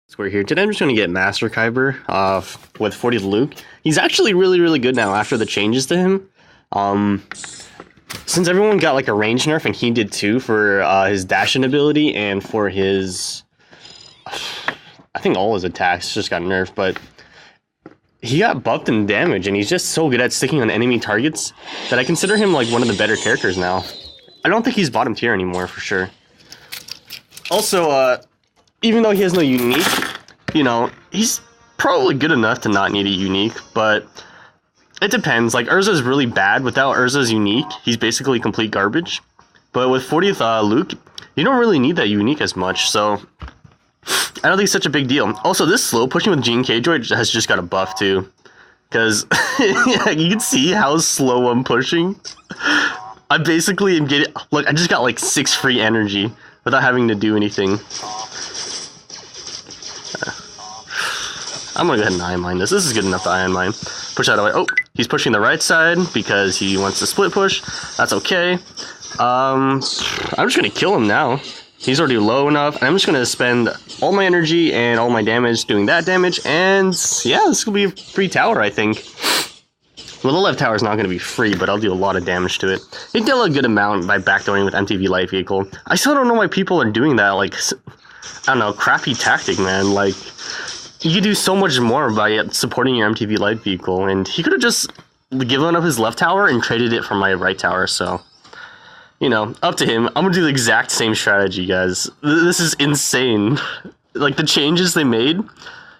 Square here. Today I'm just going to get Master Kyber with 40 Luke. He's actually really good now after the changes to him. Since everyone got like a range nerf and he did too for his dashing ability and for his... I think all his attacks just got nerfed, but he got buffed in damage and he's just so good at sticking on enemy targets that I consider him like one of the better characters now. I don't think he's bottom tier anymore for sure. Also, even though he has no unique, you know, he's probably good enough to not need a unique, but it depends. Like, Urza's really bad. Without Urza's unique, he's basically complete garbage. But with 40th Luke, you don't really need that unique as much, so I don't think it's such a big deal. Also, this slow pushing with Gene K-Droid has just got a buff too. Because yeah, you can see how slow I'm pushing. I basically am getting... Look, I just got like 6 free energy without having to do anything. I'm gonna go ahead and Iron Mine this. This is good enough to Iron Mine. Push that away. Oh, he's pushing the right side because he wants to split push. That's okay. I'm just gonna kill him now. He's already low enough. I'm just gonna spend all my energy and all my damage doing that damage. And yeah, this will be a free tower, I think. Well, the left tower is not going to be free, but I'll do a lot of damage to it. It did a good amount by backdooring with MTV Light Vehicle. I still don't know why people are doing that, like, I don't know, crappy tactic, man. Like, you could do so much more by supporting your MTV Light Vehicle, and he could have just given up his left tower and traded it for my right tower, so... You know, up to him. I'm going to do the exact same strategy, guys. This is insane. Like, the changes they made,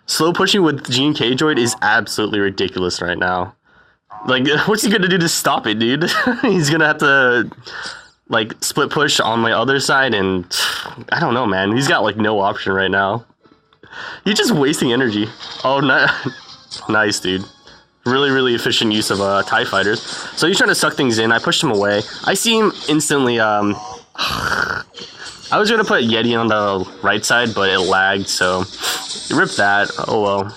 slow pushing with Gene K-Droid is absolutely ridiculous right now. Like, what's he gonna do to stop it, dude? He's gonna have to, like, split push on my other side, and I don't know, man. He's got, like, no option right now. He's just wasting energy. Oh, nice, dude. Really efficient use of TIE fighters. So he's trying to suck things in. I pushed him away. I see him instantly, I was gonna put Yeti on the right side, but it lagged, so rip that. Oh, well.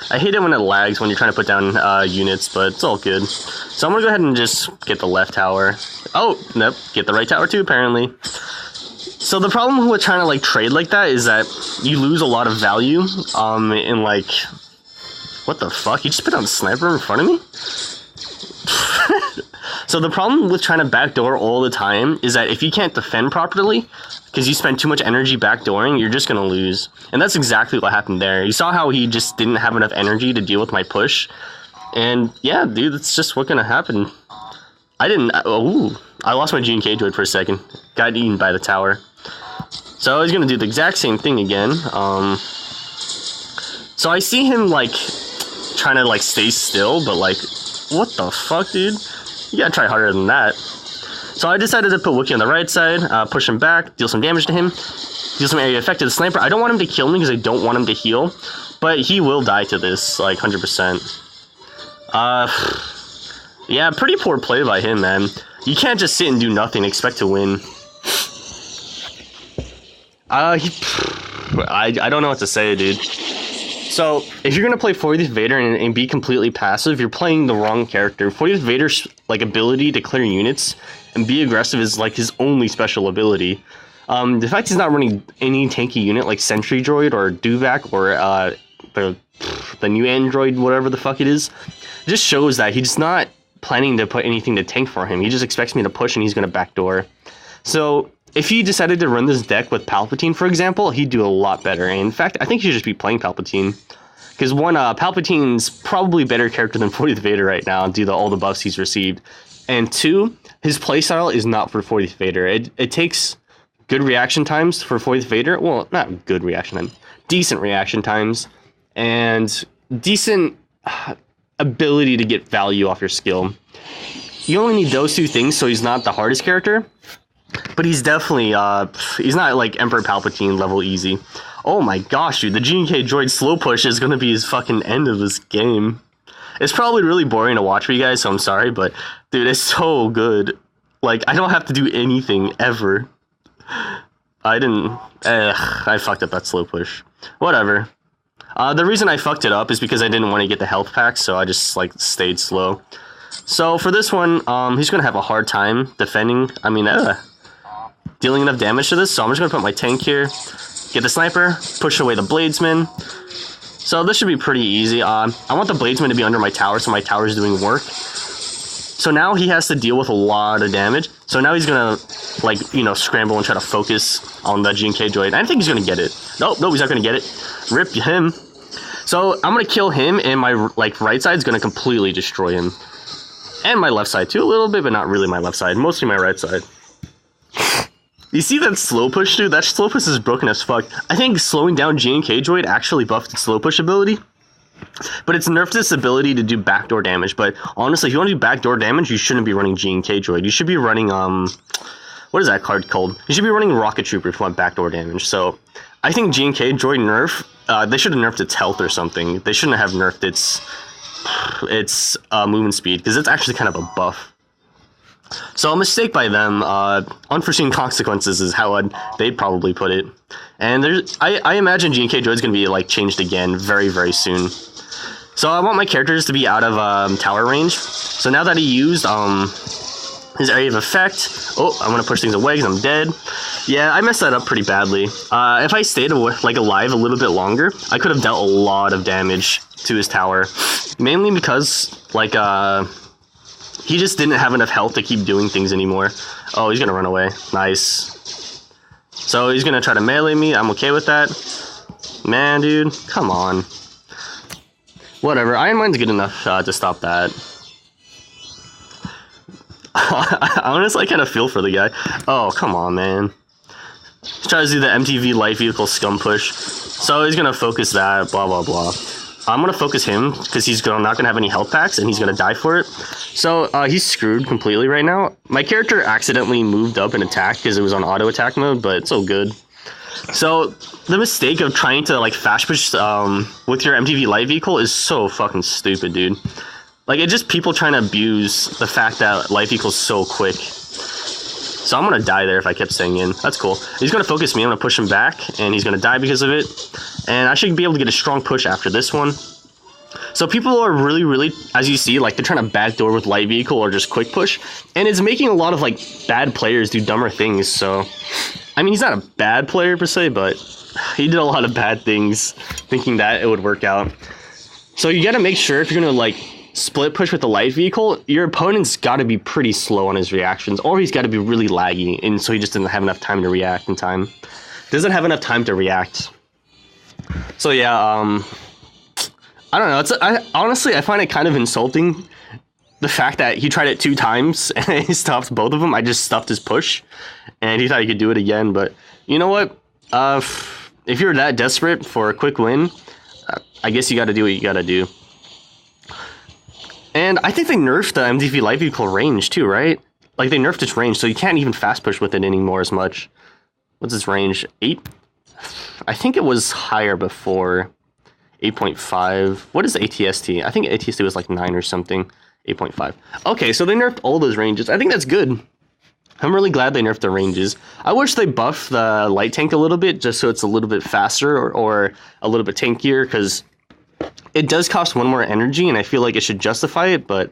I hate it when it lags when you're trying to put down units, but it's all good. So I'm going to go ahead and just get the left tower. Oh, nope, get the right tower too, apparently. So the problem with trying to, like, trade like that is that you lose a lot of value in, like... What the fuck? You just put down a sniper in front of me? So the problem with trying to backdoor all the time is that if you can't defend properly, because you spend too much energy backdooring, you're just going to lose. And that's exactly what happened there. You saw how he just didn't have enough energy to deal with my push. And yeah, dude, that's just what's going to happen. I lost my Gene K-Droid for a second. Got eaten by the tower. So he's going to do the exact same thing again. So I see him, like, trying to, like, stay still, but, like, what the fuck, dude? You gotta try harder than that. So I decided to put Wookiee on the right side, push him back, deal some damage to him, deal some area effect to the sniper. I don't want him to kill me because I don't want him to heal, but he will die to this, like, 100%. Yeah, pretty poor play by him, man. You can't just sit and do nothing and expect to win. I don't know what to say, dude. So, if you're gonna play 40th Vader and be completely passive, you're playing the wrong character. 40th Vader's, like, ability to clear units and be aggressive is, like, his only special ability. The fact he's not running any tanky unit like Sentry Droid or Duvak or the new android, whatever the fuck it is, just shows that he's not planning to put anything to tank for him. He just expects me to push and he's gonna backdoor. So, if he decided to run this deck with Palpatine, for example, he'd do a lot better. And in fact, I think he should just be playing Palpatine. Because one, Palpatine's probably a better character than 40th Vader right now due to all the buffs he's received. And two, his playstyle is not for 40th Vader. It takes good reaction times for 40th Vader. Well, not good reaction time. Decent reaction times. And decent ability to get value off your skill. You only need those two things, so he's not the hardest character. But he's definitely, he's not like Emperor Palpatine level easy. Oh my gosh, dude, the Gene K-Droid slow push is gonna be his fucking end of this game. It's probably really boring to watch for you guys, so I'm sorry, but dude, it's so good. Like, I don't have to do anything, ever. I fucked up that slow push. Whatever. The reason I fucked it up is because I didn't want to get the health pack, so I just, like, stayed slow. So for this one, he's gonna have a hard time defending, dealing enough damage to this, so I'm just gonna put my tank here. get the sniper, push away the bladesman. So this should be pretty easy. I want the bladesman to be under my tower, so my tower is doing work. So now he has to deal with a lot of damage. So now he's gonna, like, you know, scramble and try to focus on the G&K droid. I think he's gonna get it. Nope, he's not gonna get it. Rip him. So I'm gonna kill him, and my right side's gonna completely destroy him. And my left side too, a little bit, but not really my left side. Mostly my right side. You see that slow push, dude? That slow push is broken as fuck. I think slowing down G&K droid actually buffed its slow push ability. But it's nerfed its ability to do backdoor damage. But honestly, if you want to do backdoor damage, you shouldn't be running G&K droid. You should be running, what is that card called? You should be running Rocket Trooper if you want backdoor damage. So I think G&K droid nerf, they should have nerfed its health or something. They shouldn't have nerfed its movement speed, because it's actually kind of a buff. So a mistake by them, unforeseen consequences is how they'd probably put it. And I imagine G&K droid's going to be like changed again very, very soon. So I want my characters to be out of tower range. So now that he used his area of effect, oh, I'm going to push things away because I'm dead. Yeah, I messed that up pretty badly. If I stayed alive a little bit longer, I could have dealt a lot of damage to his tower. Mainly because, he just didn't have enough health to keep doing things anymore. Oh, he's gonna run away. Nice. So he's gonna try to melee me. I'm okay with that. Man, dude, come on. Whatever, Iron Mine's good enough to stop that. Honestly, I kind of feel for the guy. Oh, come on, man. He's trying to do the MTV light vehicle scum push. So he's gonna focus that, blah, blah, blah. I'm going to focus him because he's not going to have any health packs and he's going to die for it. So he's screwed completely right now. My character accidentally moved up and attacked because it was on auto attack mode, but it's all good. So the mistake of trying to like fast push with your MTV light vehicle is so fucking stupid, dude. Like, it's just people trying to abuse the fact that light vehicle's so quick. So I'm going to die there if I kept staying in. That's cool. He's going to focus me. I'm going to push him back, and he's going to die because of it. And I should be able to get a strong push after this one. So people are really, as you see, like, they're trying to backdoor with light vehicle or just quick push. And it's making a lot of, like, bad players do dumber things. So, I mean, he's not a bad player per se, but he did a lot of bad things thinking that it would work out. So you got to make sure if you're going to, like, split push with the light vehicle, your opponent's got to be pretty slow on his reactions, or he's got to be really laggy, and so he just didn't have enough time to react in time. Doesn't have enough time to react. So yeah, I don't know. Honestly, I find it kind of insulting, the fact that he tried it 2 times and he stopped both of them. I just stuffed his push, and he thought he could do it again. But you know what? If you're that desperate for a quick win, I guess you got to do what you got to do. And I think they nerfed the MTV light vehicle range too, right? Like, they nerfed its range, so you can't even fast push with it anymore as much. What's its range? 8? I think it was higher before. 8.5. What is ATST? I think ATST was like 9 or something. 8.5. Okay, so they nerfed all those ranges. I think that's good. I'm really glad they nerfed the ranges. I wish they buffed the light tank a little bit, just so it's a little bit faster or a little bit tankier, because it does cost 1 more energy, and I feel like it should justify it, but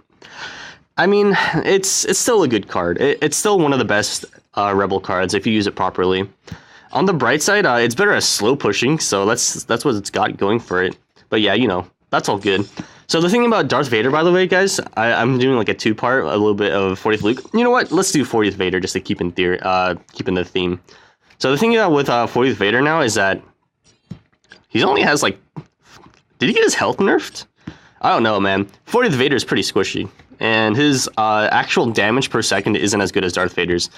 I mean, it's still a good card. It's still one of the best Rebel cards if you use it properly. On the bright side, it's better at slow pushing, so that's what it's got going for it. But yeah, you know, that's all good. So the thing about Darth Vader, by the way, guys, I'm doing like a 2-part, a little bit of 40th Luke. You know what? Let's do 40th Vader just to keep in the theme. So the thing about with 40th Vader now is that he only has like, did he get his health nerfed? I don't know, man. 40th Vader is pretty squishy, and his actual damage per second isn't as good as Darth Vader's,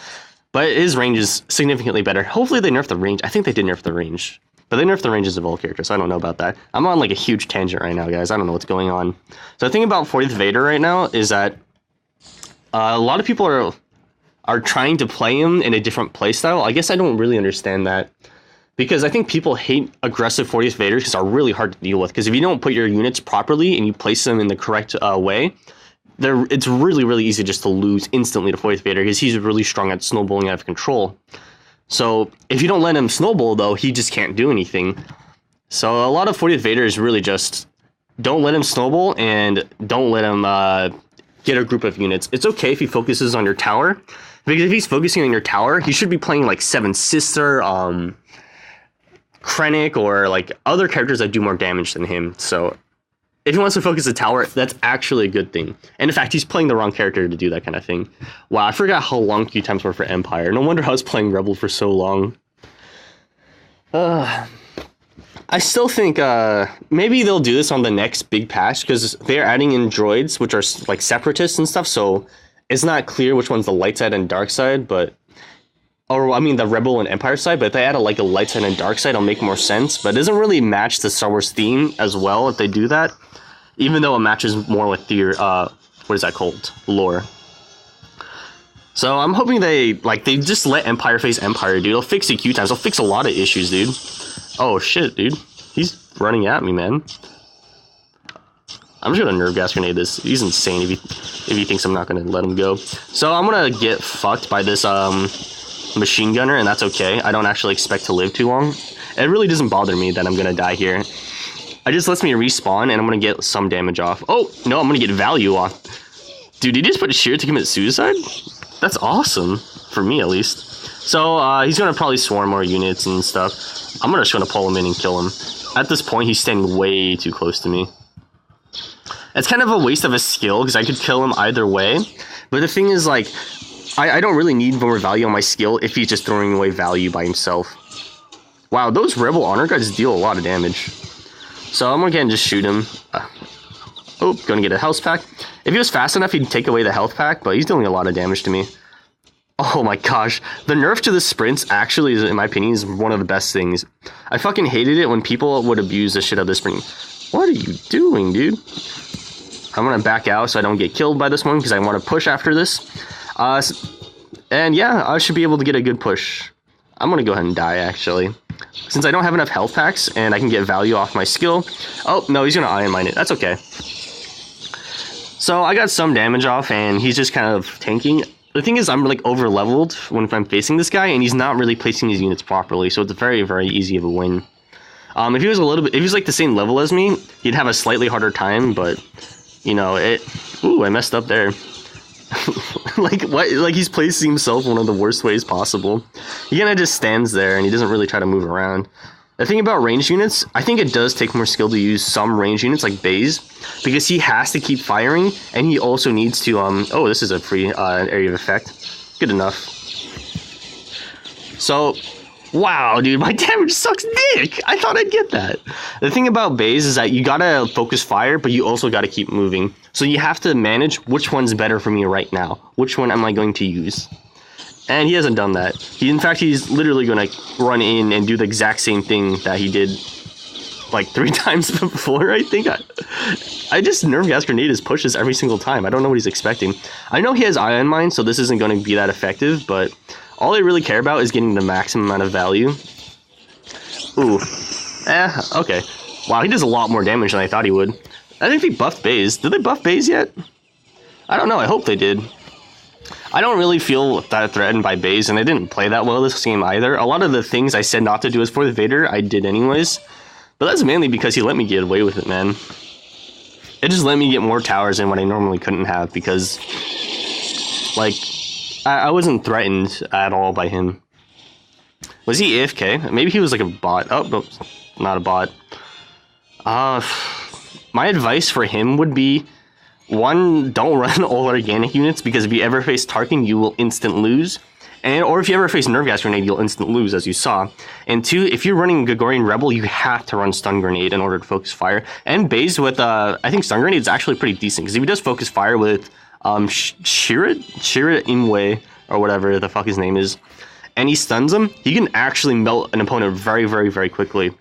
but his range is significantly better. Hopefully they nerf the range. I think they did nerf the range, but they nerfed the ranges of all characters, so I don't know about that. I'm on like a huge tangent right now, guys. I don't know what's going on. So the thing about 40th Vader right now is that a lot of people are trying to play him in a different playstyle. I guess I don't really understand that, because I think people hate aggressive 40th Vaders because they're really hard to deal with. Because if you don't put your units properly and you place them in the correct way, it's really easy just to lose instantly to 40th Vader, because he's really strong at snowballing out of control. So if you don't let him snowball, though, he just can't do anything. So a lot of 40th Vader is really just don't let him snowball and don't let him get a group of units. It's okay if he focuses on your tower, because if he's focusing on your tower, he should be playing like Seven Sister, Krennic or like other characters that do more damage than him. So if he wants to focus the tower, that's actually a good thing. And in fact, he's playing the wrong character to do that kind of thing. Wow, I forgot how long queue times were for Empire. No wonder I was playing Rebel for so long. I still think maybe they'll do this on the next big patch, because they're adding in droids, which are like separatists and stuff, so it's not clear which one's the light side and dark side, but... Or, I mean, the Rebel and Empire side, but if they add a light side and dark side, it'll make more sense. But it doesn't really match the Star Wars theme as well if they do that, even though it matches more with the, what is that called? Lore. So I'm hoping they just let Empire face Empire, dude. They'll fix the queue times. They'll fix a lot of issues, dude. Oh, shit, dude. He's running at me, man. I'm just gonna nerve gas grenade this. He's insane if he thinks I'm not gonna let him go. So I'm gonna get fucked by this, machine gunner, and that's okay. I don't actually expect to live too long. It really doesn't bother me that I'm gonna die here. It just lets me respawn, and I'm gonna get some damage off. Oh, no, I'm gonna get value off. Dude, he just put a shear to commit suicide? That's awesome. For me, at least. So, he's gonna probably swarm more units and stuff. I'm just gonna pull him in and kill him. At this point, he's standing way too close to me. It's kind of a waste of a skill, because I could kill him either way. But the thing is, like, I don't really need more value on my skill if he's just throwing away value by himself. Wow, those Rebel Honor Guards deal a lot of damage. So I'm gonna just shoot him. Oh, gonna get a health pack. If he was fast enough, he'd take away the health pack, but he's doing a lot of damage to me. Oh my gosh, the nerf to the sprints actually, is, in my opinion, is one of the best things. I fucking hated it when people would abuse the shit out of the sprint. What are you doing, dude? I'm gonna back out so I don't get killed by this one, because I want to push after this. And yeah, I should be able to get a good push. I'm gonna go ahead and die, actually. Since I don't have enough health packs, and I can get value off my skill. Oh, no, he's gonna ion mine it. That's okay. So I got some damage off, and he's just kind of tanking. The thing is, I'm like over leveled when I'm facing this guy, and he's not really placing his units properly, so it's very, very easy of a win. If he was if he was like the same level as me, he'd have a slightly harder time, but you know, ooh, I messed up there. Like, what? Like, he's placing himself one of the worst ways possible. He kind of just stands there, and he doesn't really try to move around. The thing about ranged units, I think it does take more skill to use some ranged units, like Baze, because he has to keep firing, and he also needs to, oh, this is a free area of effect. Good enough. So, wow, dude, my damage sucks dick! I thought I'd get that. The thing about Baze is that you gotta focus fire, but you also gotta keep moving. So you have to manage which one's better for me right now. Which one am I going to use? And he hasn't done that. In fact, he's literally gonna run in and do the exact same thing that he did like 3 times before, I think. I just nerve gas grenade his pushes every single time. I don't know what he's expecting. I know he has ion mine, so this isn't gonna be that effective, but all I really care about is getting the maximum amount of value. Ooh. Okay. Wow, he does a lot more damage than I thought he would. I think they buffed Baze. Did they buff Baze yet? I don't know, I hope they did. I don't really feel that threatened by Baze, and I didn't play that well this game either. A lot of the things I said not to do as for the Vader, I did anyways. But that's mainly because he let me get away with it, man. It just let me get more towers in what I normally couldn't have, because, like, I wasn't threatened at all by him. Was he AFK? Maybe he was like a bot. Oh, no, not a bot. My advice for him would be, 1, don't run all organic units, because if you ever face Tarkin, you will instant lose. Or if you ever face Nerve Gas Grenade, you'll instant lose, as you saw. And 2, if you're running Gregorian Rebel, you have to run Stun Grenade in order to focus fire. And Baze with, I think Stun Grenade is actually pretty decent, because if he does focus fire with Shira Imwe, or whatever the fuck his name is, and he stuns him, he can actually melt an opponent very, very, very quickly.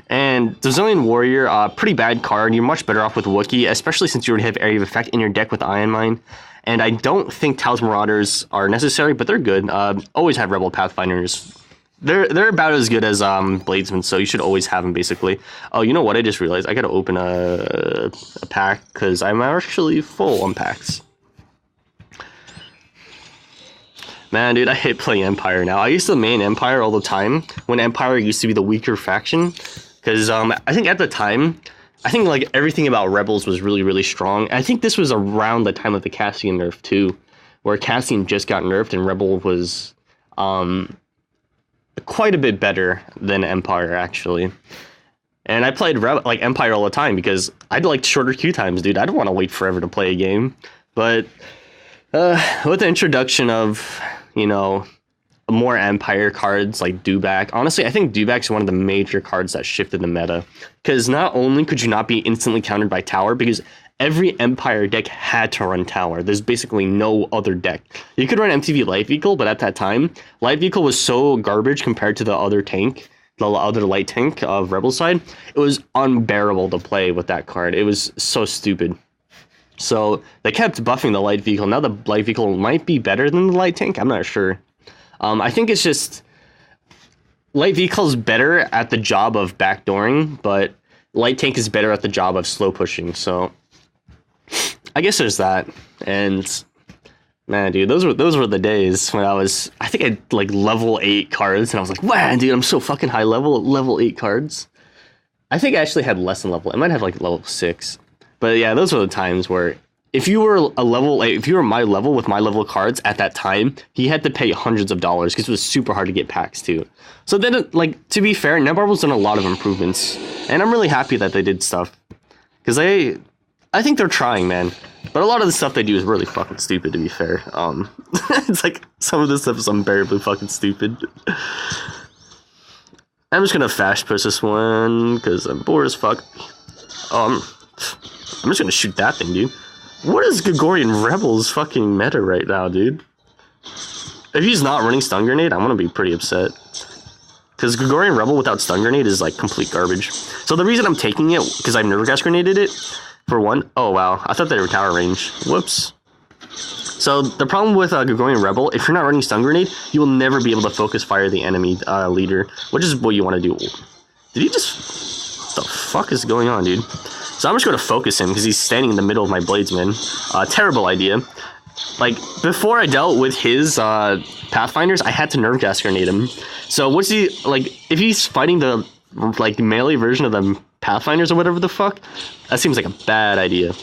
And the Zillion Warrior, pretty bad card. You're much better off with Wookiee, especially since you already have Area of Effect in your deck with Ion Mine. And I don't think Taos Marauders are necessary, but they're good. Always have Rebel Pathfinders. They're about as good as Bladesmen, so you should always have them, basically. Oh, you know what? I just realized I gotta open a pack, because I'm actually full on packs. Man, dude, I hate playing Empire now. I used to main Empire all the time, when Empire used to be the weaker faction. Because I think at the time, like everything about Rebels was really, really strong. I think this was around the time of the Cassian nerf too, where Cassian just got nerfed and Rebel was quite a bit better than Empire, actually. And I played like Empire all the time because I'd like shorter queue times, dude. I don't want to wait forever to play a game. But with the introduction of, you know, more Empire cards like Dewback, honestly, I think Dewback's one of the major cards that shifted the meta. Because not only could you not be instantly countered by Tower, because every Empire deck had to run Tower. There's basically no other deck. You could run MTV Light Vehicle, but at that time, Light Vehicle was so garbage compared to the other tank, the other light tank of Rebel side. It was unbearable to play with that card. It was so stupid. So they kept buffing the Light Vehicle. Now the Light Vehicle might be better than the light tank. I'm not sure. I think it's just Light Vehicle is better at the job of backdooring, but light tank is better at the job of slow pushing. So I guess there's that. And man, dude, those were the days when I think I had like level 8 cards, and I was like, wow, dude, I'm so fucking high level 8 cards. I think I actually had less than level. I might have like level 6. But yeah, those were the times where if you were if you were my level with my level cards at that time, he had to pay hundreds of dollars because it was super hard to get packs too. So then, like, to be fair, Netmarvel's done a lot of improvements, and I'm really happy that they did stuff because I think they're trying, man. But a lot of the stuff they do is really fucking stupid, to be fair. It's like some of this stuff is unbearably fucking stupid. I'm just gonna fast push this one because I'm bored as fuck. I'm just gonna shoot that thing, dude. What is Gregorian Rebel's fucking meta right now, dude? If he's not running Stun Grenade, I'm gonna be pretty upset. Because Gregorian Rebel without Stun Grenade is like complete garbage. So the reason I'm taking it, because I've Nerve Gas Grenaded it, for one. Oh wow, I thought they were tower range. Whoops. So the problem with Gregorian Rebel, if you're not running Stun Grenade, you will never be able to focus fire the enemy leader, which is what you want to do. Did he just... What the fuck is going on, dude? So I'm just going to focus him because he's standing in the middle of my Bladesman. Terrible idea. Like, before I dealt with his Pathfinders, I had to Nerve Gas Grenade him. So what's he... Like, if he's fighting the, like, melee version of the Pathfinders or whatever the fuck, that seems like a bad idea.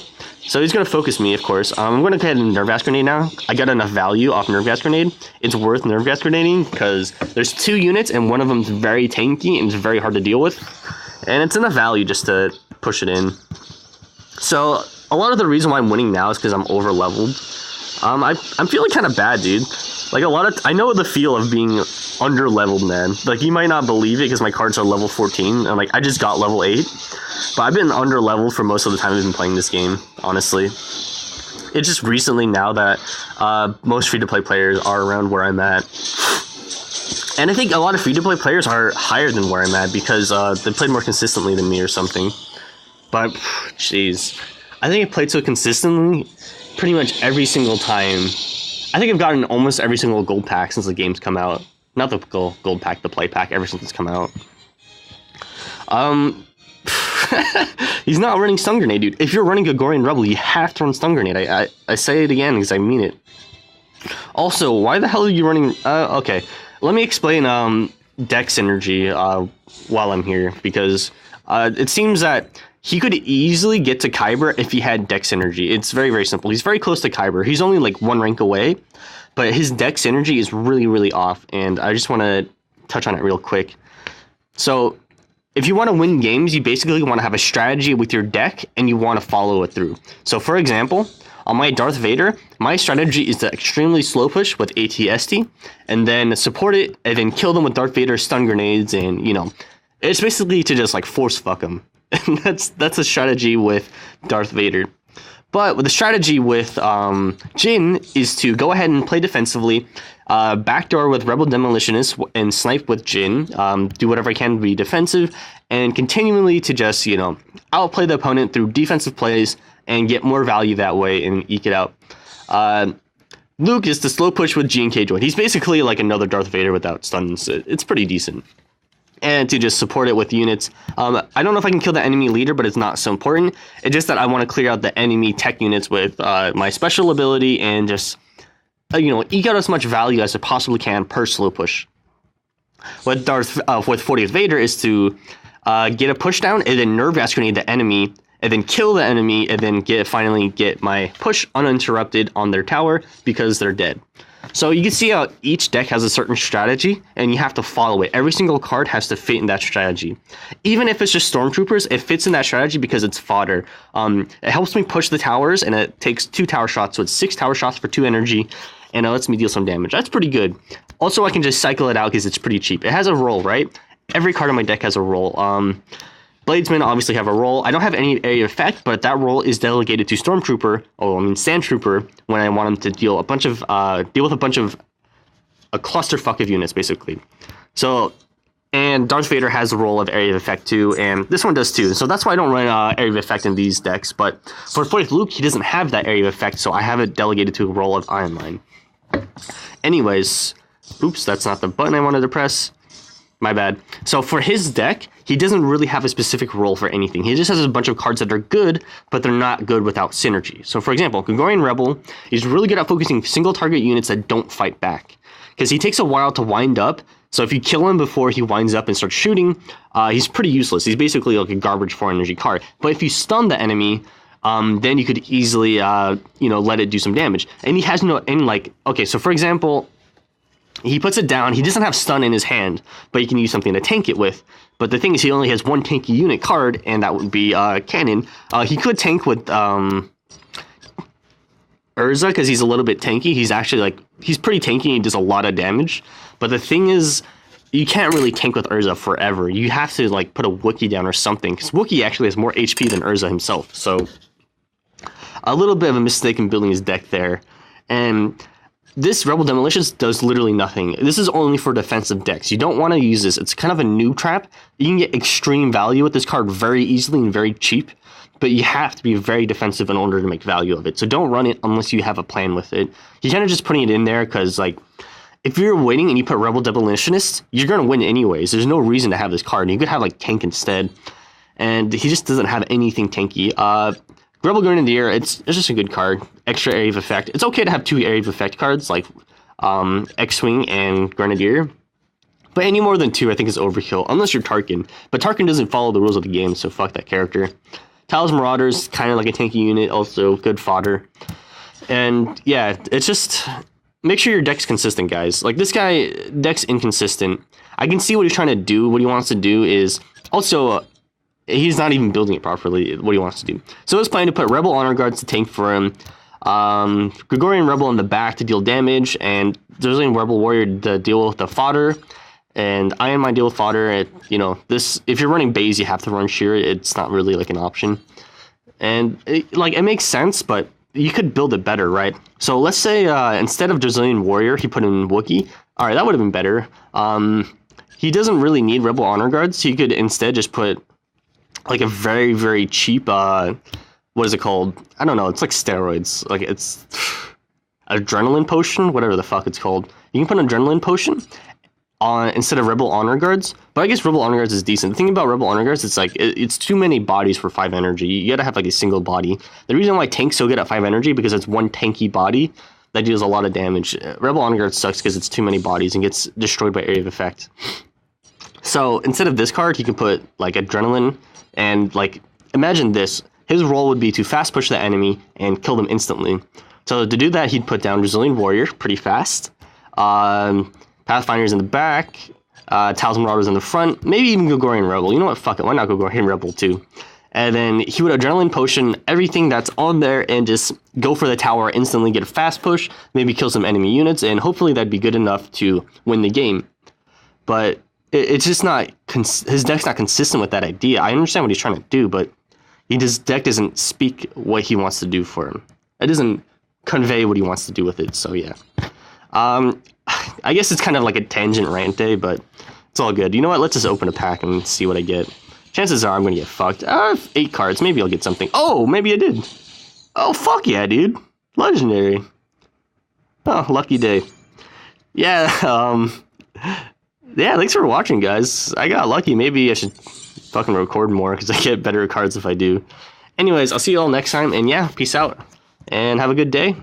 So he's going to focus me, of course. I'm going to go ahead and Nerve Gas Grenade now. I got enough value off Nerve Gas Grenade. It's worth Nerve Gas Grenading because there's 2 units and one of them's very tanky and it's very hard to deal with. And it's enough value just to push it in. So a lot of the reason why I'm winning now is because I'm over leveled. I'm feeling kind of bad, dude. Like I know the feel of being under leveled, man. Like you might not believe it because my cards are level 14 and like I just got level 8. But I've been under leveled for most of the time I've been playing this game, honestly. It's just recently now that most free-to-play players are around where I'm at. And I think a lot of free-to-play players are higher than where I'm at because they played more consistently than me or something. But, jeez. I think I played so consistently pretty much every single time. I think I've gotten almost every single gold pack since the game's come out. Not the gold pack, the play pack, ever since it's come out. He's not running Stun Grenade, dude. If you're running Gregorian Rebel, you have to run Stun Grenade. I say it again because I mean it. Also, why the hell are you running... okay. Let me explain Dex Synergy while I'm here, because it seems that he could easily get to Kyber if he had Dex Synergy. It's very, very simple. He's very close to Kyber. He's only like 1 rank away, but his Dex Synergy is really, really off, and I just want to touch on it real quick. So, if you want to win games, you basically want to have a strategy with your deck, and you want to follow it through. So, for example... On my Darth Vader, my strategy is to extremely slow push with AT-ST, and then support it, and then kill them with Darth Vader stun grenades, and, you know, it's basically to just, like, force fuck them. And that's a strategy with Darth Vader. But with the strategy with Jin is to go ahead and play defensively, backdoor with Rebel Demolitionist, and snipe with Jin, do whatever I can to be defensive, and continually to just, you know, outplay the opponent through defensive plays, and get more value that way and eke it out. Luke is to slow push with G&K Joint. He's basically like another Darth Vader without stuns. It's pretty decent. And to just support it with units. I don't know if I can kill the enemy leader, but it's not so important. It's just that I want to clear out the enemy tech units with my special ability and just, you know, eke out as much value as I possibly can per slow push. With 40th Vader is to get a push down and then Nerve Gas Grenade the enemy, and then kill the enemy, and then finally get my push uninterrupted on their tower because they're dead. So you can see how each deck has a certain strategy, and you have to follow it. Every single card has to fit in that strategy. Even if it's just Stormtroopers, it fits in that strategy because it's fodder. It helps me push the towers, and it takes 2 tower shots, so it's 6 tower shots for 2 energy, and it lets me deal some damage. That's pretty good. Also, I can just cycle it out because it's pretty cheap. It has a role, right? Every card in my deck has a role. Bladesmen obviously have a role. I don't have any area effect, but that role is delegated to Stormtrooper, Sandtrooper, when I want him to deal with a bunch of a clusterfuck of units, basically. So, and Darth Vader has the role of area of effect too, and this one does too. So that's why I don't run area of effect in these decks. But for Luke, he doesn't have that area of effect, so I have it delegated to a role of Iron Mine. Anyways, oops, that's not the button I wanted to press. My bad. So for his deck, he doesn't really have a specific role for anything. He just has a bunch of cards that are good, but they're not good without synergy. So for example, Gregorian Rebel is really good at focusing single target units that don't fight back, because he takes a while to wind up. So if you kill him before he winds up and starts shooting, he's pretty useless. He's basically like a garbage 4 energy card. But if you stun the enemy, then you could easily, let it do some damage. And he has okay, so for example, he puts it down. He doesn't have stun in his hand, but he can use something to tank it with. But the thing is, he only has 1 tanky unit card, and that would be Cannon. He could tank with Urza, because he's a little bit tanky. He's actually he's pretty tanky and he does a lot of damage. But the thing is, you can't really tank with Urza forever. You have to put a Wookiee down or something, because Wookiee actually has more HP than Urza himself. So a little bit of a mistake in building his deck there. And this Rebel Demolitions does literally nothing. This is only for defensive decks. You don't want to use this. It's kind of a noob trap. You can get extreme value with this card very easily and very cheap, but you have to be very defensive in order to make value of it. So don't run it unless you have a plan with it. You're kind of just putting it in there because, if you're waiting and you put Rebel Demolitionist, you're going to win anyways. There's no reason to have this card. You could have, Tank instead. And he just doesn't have anything tanky. Rebel Grenadier, it's just a good card. Extra area of effect. It's okay to have 2 area of effect cards, like X-Wing and Grenadier. But any more than 2, I think, is overkill, unless you're Tarkin. But Tarkin doesn't follow the rules of the game, so fuck that character. Talos Marauders, kind of like a tanky unit, also good fodder. And yeah, it's just, make sure your deck's consistent, guys. This guy, deck's inconsistent. I can see what he's trying to do. What he wants to do is also... he's not even building it properly, what he wants to do. So he's planning to put Rebel Honor Guards to tank for him, Gregorian Rebel in the back to deal damage, and Brazilian Rebel Warrior to deal with the fodder, and Iron Mine deal with fodder. If you're running Baze, you have to run Sheer. It's not really an option. And it makes sense, but you could build it better, right? So let's say instead of Brazilian Warrior, he put in Wookiee. All right, that would have been better. He doesn't really need Rebel Honor Guards. He could instead just put a very, very cheap, what is it called? I don't know, it's like steroids. It's adrenaline potion, whatever the fuck it's called. You can put an adrenaline potion on instead of Rebel Honor Guards, but I guess Rebel Honor Guards is decent. The thing about Rebel Honor Guards, it's too many bodies for 5 energy. You gotta have a single body. The reason why Tank's so good at 5 energy, because it's 1 tanky body that deals a lot of damage. Rebel Honor Guards sucks because it's too many bodies and gets destroyed by area of effect. So instead of this card, he can put adrenaline. And imagine this, his role would be to fast push the enemy and kill them instantly. So to do that, he'd put down Brazilian Warrior pretty fast, Pathfinders in the back, Talisman Marauders in the front, maybe even Gregorian Rebel. You know what, fuck it, why not Gregorian Rebel too? And then he would adrenaline potion everything that's on there and just go for the tower, instantly get a fast push, maybe kill some enemy units, and hopefully that'd be good enough to win the game. But it's just not, his deck's not consistent with that idea. I understand what he's trying to do, but his deck doesn't speak what he wants to do for him. It doesn't convey what he wants to do with it, so yeah. I guess it's kind of like a tangent rant day, but it's all good. You know what, let's just open a pack and see what I get. Chances are I'm going to get fucked. I have 8 cards, maybe I'll get something. Oh, maybe I did. Oh, fuck yeah, dude. Legendary. Oh, lucky day. Yeah, yeah, thanks for watching, guys. I got lucky. Maybe I should fucking record more because I get better cards if I do. Anyways, I'll see you all next time. And yeah, peace out. And have a good day.